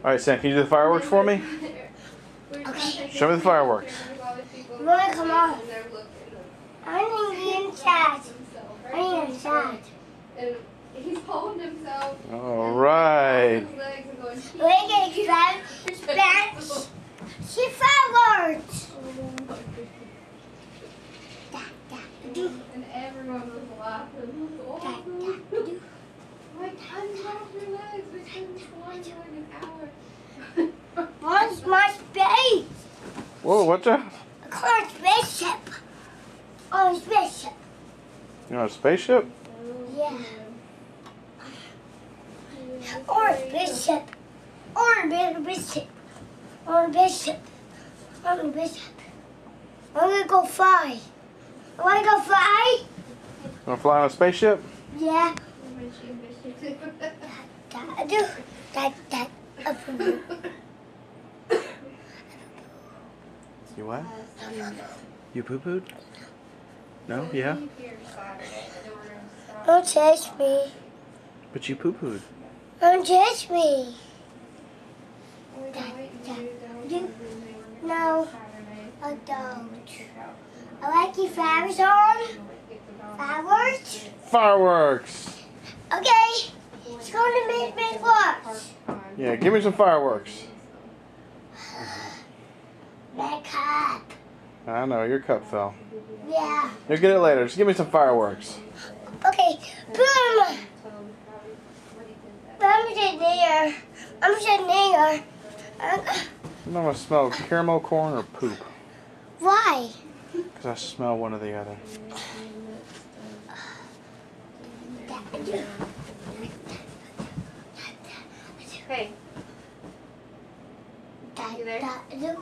Alright, Sam, can you do the fireworks for me? Okay. Show me the fireworks. Roy, come on. I need inside. I need inside. He's holding himself. Alright. We're going to grab bench. See fireworks. And everyone was laughing. Like, unlock your legs. We've been flying for like an hour. What's my space? Whoa, what's that? I call it spaceship. Oh, spaceship. You know, a spaceship? Yeah. Or a bishop. Or a bishop. Or a bishop. Or a bishop. I'm gonna go fly. I wanna go fly? You wanna fly on a spaceship? Yeah. I do. That. You what? You poo-pooed? No? Yeah? Don't chase me. But you poo-pooed. Don't chase me. No, I don't. I like your flowers on. Flowers? Fireworks! Okay. It's going to make me watch. Yeah, give me some fireworks. My cup. I know, your cup fell. Yeah. You'll get it later. Just give me some fireworks. Okay. Boom. I'm sitting there. I'm sitting there. I'm gonna smell caramel corn or poop. Why? Because I smell one or the other. Hey. You there?